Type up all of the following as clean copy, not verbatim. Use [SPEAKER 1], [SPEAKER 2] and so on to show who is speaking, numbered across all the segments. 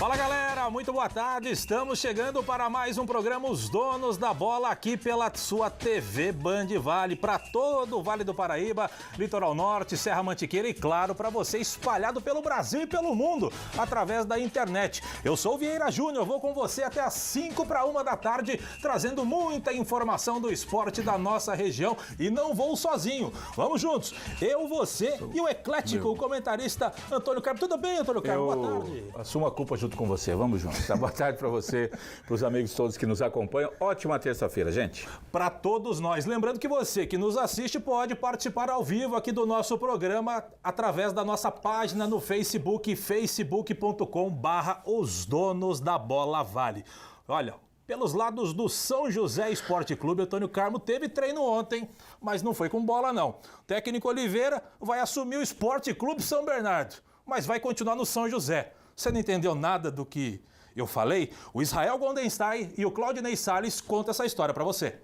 [SPEAKER 1] Fala galera, muito boa tarde, estamos chegando para mais um programa Os Donos da Bola aqui pela sua TV Band Vale, para todo o Vale do Paraíba, Litoral Norte, Serra Mantiqueira e claro, para você espalhado pelo Brasil e pelo mundo, através da internet. Eu sou o Vieira Júnior, vou com você até às 5 para 1 da tarde, trazendo muita informação do esporte da nossa região e não vou sozinho, vamos juntos, eu, você e o eclético, o comentarista Antônio Carmo. Tudo bem, Antônio Carmo? Boa tarde.
[SPEAKER 2] Assumo a culpa junto com você, vamos juntos. Boa tarde para você, para os amigos todos que nos acompanham. Ótima terça-feira, gente.
[SPEAKER 1] Para todos nós. Lembrando que você que nos assiste pode participar ao vivo aqui do nosso programa através da nossa página no Facebook, facebook.com/Os Donos da Bola Vale. Olha, pelos lados do São José Esporte Clube, Antônio Carmo teve treino ontem, mas não foi com bola não. O técnico Oliveira vai assumir o Esporte Clube São Bernardo, mas vai continuar no São José. Você não entendeu nada do que eu falei? O Israel Goldenstein e o Claudinei Salles contam essa história para você.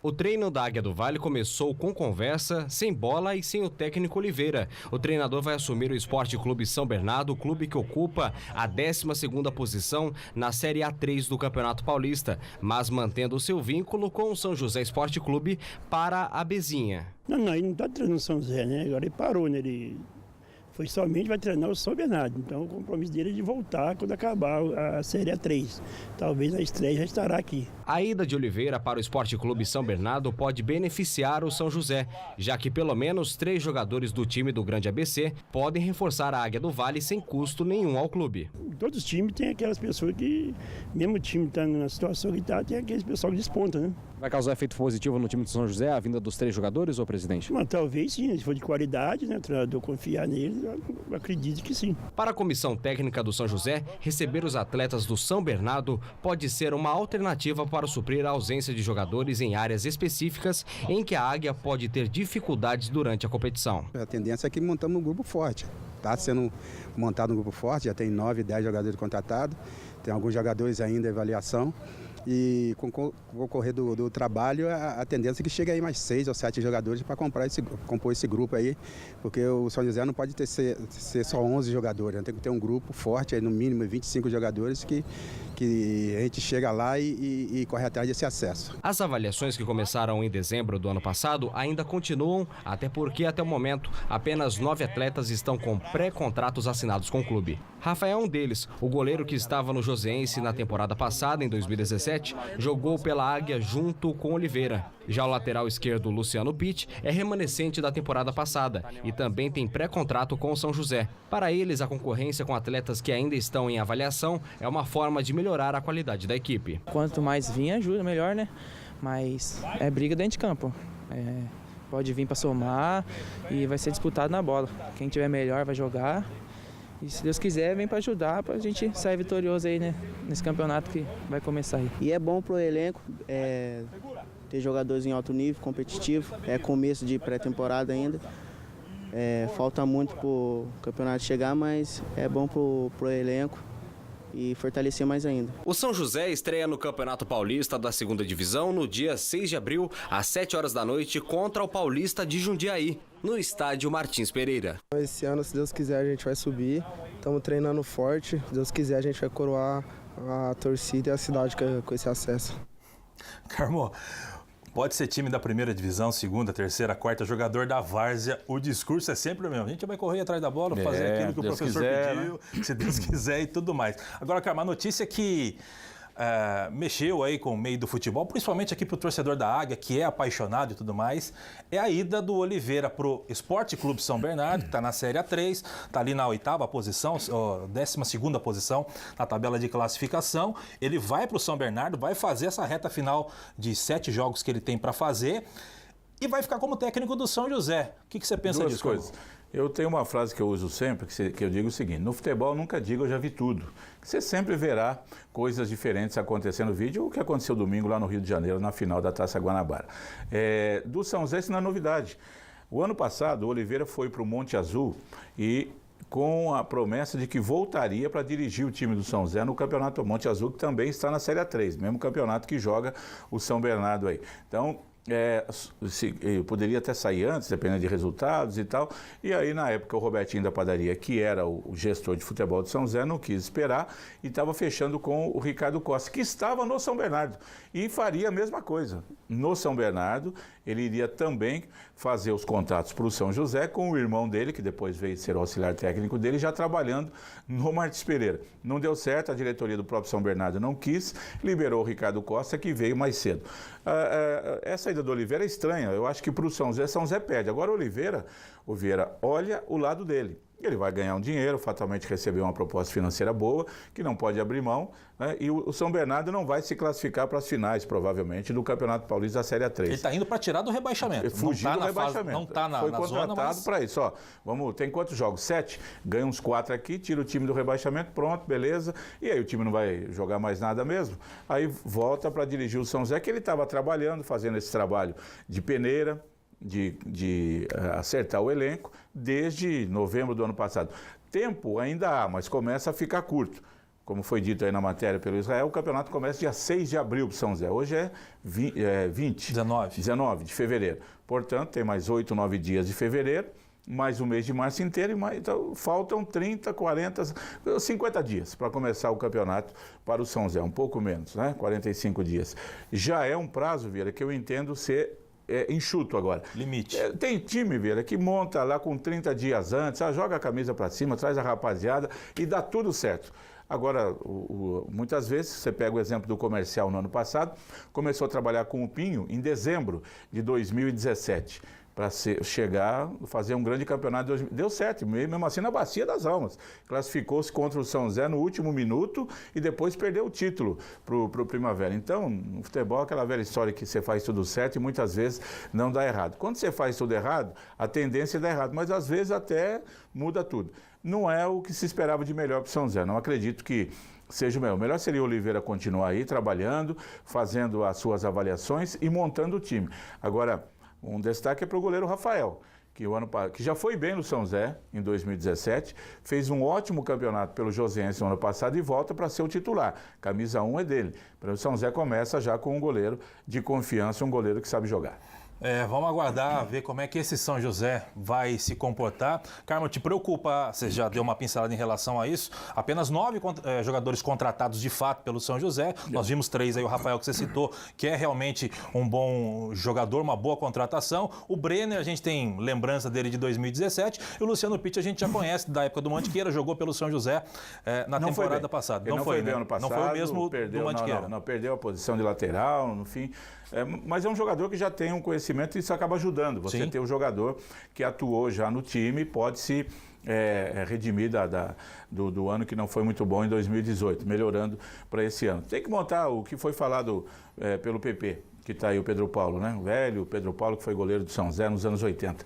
[SPEAKER 3] O treino da Águia do Vale começou com conversa, sem bola e sem o técnico Oliveira. O treinador vai assumir o Esporte Clube São Bernardo, o clube que ocupa a 12ª posição na Série A3 do Campeonato Paulista, mas mantendo o seu vínculo com o São José Esporte Clube para a Bezinha.
[SPEAKER 4] Não, ele não está treinando o São José, né? Agora ele parou, né? Ele foi somente vai treinar o São Bernardo. Então o compromisso dele é de voltar quando acabar a Série A3. Talvez a estreia já estará aqui.
[SPEAKER 3] A ida de Oliveira para o Esporte Clube São Bernardo pode beneficiar o São José, já que pelo menos 3 jogadores do time do Grande ABC podem reforçar a Águia do Vale sem custo nenhum ao clube.
[SPEAKER 4] Todos os times têm aquelas pessoas que, mesmo o time estando na situação que está, tem aqueles pessoal que desponta, né?
[SPEAKER 5] Vai causar efeito positivo no time do São José a vinda dos 3 jogadores, ô presidente?
[SPEAKER 4] Mas talvez sim, se for de qualidade, né? O treinador confiar neles, eu acredito que sim.
[SPEAKER 3] Para a comissão técnica do São José, receber os atletas do São Bernardo pode ser uma alternativa para suprir a ausência de jogadores em áreas específicas em que a Águia pode ter dificuldades durante a competição.
[SPEAKER 6] A tendência é que montamos um grupo forte. Está sendo montado um grupo forte, já tem 9, 10 jogadores contratados, tem alguns jogadores ainda em avaliação. E com o correr do trabalho, a tendência é que chegue aí mais 6 ou 7 jogadores para compor esse grupo aí, porque o São José não pode ser só 11 jogadores, né? Tem que ter um grupo forte, aí no mínimo 25 jogadores que a gente chega lá e corre atrás desse acesso.
[SPEAKER 3] As avaliações que começaram em dezembro do ano passado ainda continuam, até porque até o momento apenas 9 atletas estão com pré-contratos assinados com o clube. Rafael é um deles, o goleiro que estava no Joseense na temporada passada, em 2017, jogou pela Águia junto com Oliveira. Já o lateral esquerdo, Luciano Pitt, é remanescente da temporada passada e também tem pré-contrato com o São José. Para eles, a concorrência com atletas que ainda estão em avaliação é uma forma de melhorar a qualidade da equipe.
[SPEAKER 7] Quanto mais vir, ajuda, melhor, né? Mas é briga dentro de campo. Pode vir para somar e vai ser disputado na bola. Quem tiver melhor vai jogar. E se Deus quiser, vem para ajudar, para a gente sair vitorioso aí, né? Nesse campeonato que vai começar aí.
[SPEAKER 8] E é bom pro elenco ter jogadores em alto nível, competitivo. É começo de pré-temporada ainda. Falta muito pro campeonato chegar, mas é bom pro elenco e fortalecer mais ainda.
[SPEAKER 3] O São José estreia no Campeonato Paulista da 2ª Divisão no dia 6 de abril, às 7 horas da noite, contra o Paulista de Jundiaí, no estádio Martins Pereira.
[SPEAKER 9] Esse ano, se Deus quiser, a gente vai subir. Estamos treinando forte. Se Deus quiser, a gente vai coroar a torcida e a cidade com esse acesso.
[SPEAKER 1] Carmo, pode ser time da 1ª divisão, 2ª, 3ª, 4ª, jogador da várzea, o discurso é sempre o mesmo. A gente vai correr atrás da bola, fazer aquilo que o professor pediu, né? Se Deus quiser e tudo mais. Agora, Carmo, a notícia que mexeu aí com o meio do futebol, principalmente aqui para o torcedor da Águia, que é apaixonado e tudo mais, é a ida do Oliveira para o Esporte Clube São Bernardo, que está na Série A3, está ali na 8ª posição, 12ª posição na tabela de classificação. Ele vai para o São Bernardo, vai fazer essa reta final de 7 jogos que ele tem para fazer e vai ficar como técnico do São José. O que você pensa disso?
[SPEAKER 2] 2 coisas. Eu tenho uma frase que eu uso sempre, que eu digo o seguinte: no futebol nunca diga eu já vi tudo. Você sempre verá coisas diferentes acontecendo no vídeo, o que aconteceu domingo lá no Rio de Janeiro, na final da Taça Guanabara. Do São José, isso não é novidade. O ano passado, o Oliveira foi para o Monte Azul e com a promessa de que voltaria para dirigir o time do São José no Campeonato Monte Azul, que também está na Série A3, mesmo campeonato que joga o São Bernardo aí. Então, poderia até sair antes, dependendo de resultados e tal. E aí, na época, o Robertinho da Padaria, que era o gestor de futebol de São José, não quis esperar e estava fechando com o Ricardo Costa, que estava no São Bernardo e faria a mesma coisa. No São Bernardo, ele iria também fazer os contratos para o São José com o irmão dele, que depois veio ser o auxiliar técnico dele, já trabalhando no Martins Pereira. Não deu certo, a diretoria do próprio São Bernardo não quis, liberou o Ricardo Costa, que veio mais cedo. Essa ida do Oliveira é estranha, eu acho que para o São José perde. Agora o Oliveira olha o lado dele. Ele vai ganhar um dinheiro, fatalmente receber uma proposta financeira boa, que não pode abrir mão, né? E o São Bernardo não vai se classificar para as finais, provavelmente, do Campeonato Paulista da Série A3.
[SPEAKER 1] Ele está indo para tirar do rebaixamento.
[SPEAKER 2] Fugir do rebaixamento.
[SPEAKER 1] Não está na
[SPEAKER 2] Foi
[SPEAKER 1] na
[SPEAKER 2] contratado
[SPEAKER 1] zona, mas...
[SPEAKER 2] para isso. Tem quantos jogos? 7? Ganha uns 4 aqui, tira o time do rebaixamento, pronto, beleza. E aí o time não vai jogar mais nada mesmo. Aí volta para dirigir o São José, que ele estava trabalhando, fazendo esse trabalho de peneira, de acertar o elenco desde novembro do ano passado. Tempo ainda há, mas começa a ficar curto. Como foi dito aí na matéria pelo Israel, o campeonato começa dia 6 de abril para São José. Hoje é 19 de fevereiro. Portanto, tem mais 8, 9 dias de fevereiro, mais um mês de março inteiro, então faltam 30, 40, 50 dias para começar o campeonato para o São José, um pouco menos, né? 45 dias. Já é um prazo, Vieira, que eu entendo ser enxuto agora.
[SPEAKER 1] Limite.
[SPEAKER 2] Tem time, Vieira, que monta lá com 30 dias antes, joga a camisa para cima, traz a rapaziada e dá tudo certo. Agora, muitas vezes, você pega o exemplo do Comercial no ano passado, começou a trabalhar com o Pinho em dezembro de 2017. Para chegar, fazer um grande campeonato. Deu certo, mesmo assim na Bacia das Almas. Classificou-se contra o São José no último minuto e depois perdeu o título para o Primavera. Então, no futebol, aquela velha história que você faz tudo certo e muitas vezes não dá errado. Quando você faz tudo errado, a tendência é dar errado, mas às vezes até muda tudo. Não é o que se esperava de melhor para o São José. Não acredito que seja o melhor. O melhor seria o Oliveira continuar aí trabalhando, fazendo as suas avaliações e montando o time. Agora, um destaque é para o goleiro Rafael, que já foi bem no São José em 2017, fez um ótimo campeonato pelo Joseense no ano passado e volta para ser o titular. Camisa 1 é dele. O São José começa já com um goleiro de confiança, um goleiro que sabe jogar.
[SPEAKER 1] Vamos aguardar, ver como é que esse São José vai se comportar. Carmo, te preocupa, você já deu uma pincelada em relação a isso, apenas 9 jogadores contratados de fato pelo São José. Nós vimos 3 aí, o Rafael que você citou, que é realmente um bom jogador, uma boa contratação. O Brenner, a gente tem lembrança dele de 2017. E o Luciano Pitti a gente já conhece da época do Mantiqueira, jogou pelo São José na temporada passada.
[SPEAKER 2] Não foi bem ano passado.
[SPEAKER 1] Não foi o mesmo
[SPEAKER 2] do
[SPEAKER 1] Mantiqueira.
[SPEAKER 2] Não, perdeu a posição de lateral, no fim. Mas é um jogador que já tem um conhecimento e isso acaba ajudando. Você ter um jogador que atuou já no time, pode se redimir do ano que não foi muito bom em 2018, melhorando para esse ano. Tem que montar o que foi falado pelo PP, que está aí o Pedro Paulo, né? O velho Pedro Paulo, que foi goleiro do São José nos anos 80.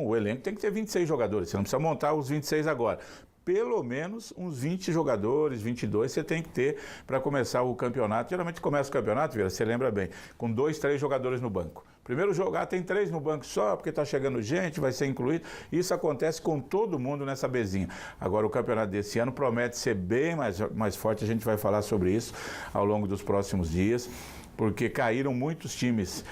[SPEAKER 2] O elenco tem que ter 26 jogadores, você não precisa montar os 26 agora. Pelo menos uns 20 jogadores, 22 você tem que ter para começar o campeonato. Geralmente começa o campeonato, Vieira, você lembra bem, com 2, 3 jogadores no banco. Primeiro jogar tem 3 no banco só, porque está chegando gente, vai ser incluído. Isso acontece com todo mundo nessa bezinha. Agora o campeonato desse ano promete ser bem mais forte, a gente vai falar sobre isso ao longo dos próximos dias. Porque caíram muitos times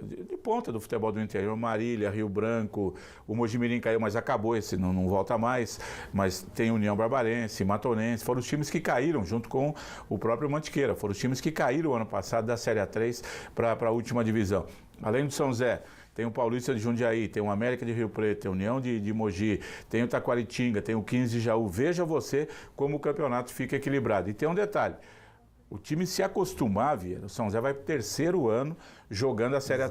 [SPEAKER 2] de ponta do futebol do interior, Marília, Rio Branco, o Mojimirim caiu, mas acabou, esse não volta mais, mas tem União Barbarense, Matonense, foram os times que caíram junto com o próprio Mantiqueira, foram os times que caíram ano passado da Série A3 para a última divisão. Além do São José, tem o Paulista de Jundiaí, tem o América de Rio Preto, tem a União de Mogi, tem o Taquaritinga, tem o 15 de Jaú. Veja você como o campeonato fica equilibrado. E tem um detalhe. O time se acostumar, Vieira, o São José vai para o 3º ano jogando a série,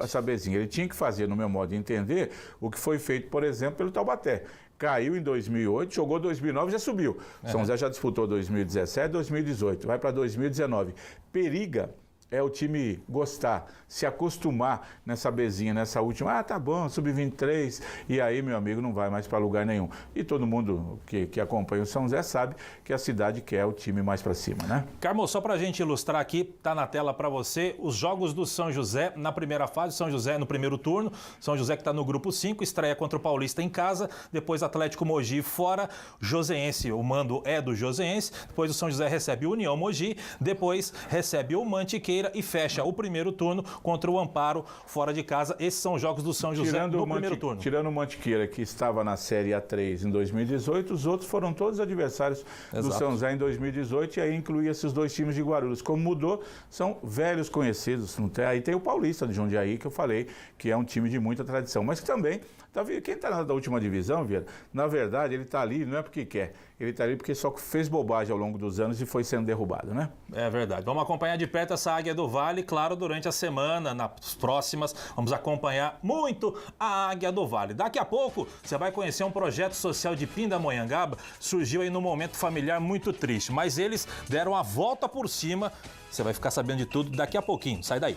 [SPEAKER 2] essa bezinha. Ele tinha que fazer, no meu modo de entender, o que foi feito, por exemplo, pelo Taubaté. Caiu em 2008, jogou 2009 e já subiu. O São José já disputou 2017, 2018, vai para 2019. Periga o time gostar, se acostumar nessa bezinha, nessa última, tá bom, sub-23, e aí, meu amigo, não vai mais para lugar nenhum. E todo mundo que acompanha o São José sabe que a cidade quer o time mais para cima, né?
[SPEAKER 1] Carmo, só para a gente ilustrar aqui, tá na tela para você, os jogos do São José na primeira fase, São José no primeiro turno, São José que está no grupo 5, estreia contra o Paulista em casa, depois Atlético Mogi fora, Joseense, o mando é do Joseense, depois o São José recebe o União Mogi, depois recebe o Mantiqueira, quarta-feira e fecha o primeiro turno contra o Amparo fora de casa. Esses são os jogos do São José no primeiro turno.
[SPEAKER 2] Tirando o Mantiqueira, que estava na Série A3 em 2018, os outros foram todos adversários do São José em 2018, e aí incluía esses dois times de Guarulhos. Como mudou, são velhos conhecidos. Aí tem o Paulista de Jundiaí, que eu falei, que é um time de muita tradição, mas que também, quem está na última divisão, Vieira, na verdade, ele está ali, não é porque quer, ele está ali porque só fez bobagem ao longo dos anos e foi sendo derrubado, né?
[SPEAKER 1] É verdade. Vamos acompanhar de perto essa Águia do Vale, claro, durante a semana, nas próximas, vamos acompanhar muito a Águia do Vale. Daqui a pouco, você vai conhecer um projeto social de Pindamonhangaba, surgiu aí num momento familiar muito triste, mas eles deram a volta por cima, você vai ficar sabendo de tudo daqui a pouquinho, sai daí.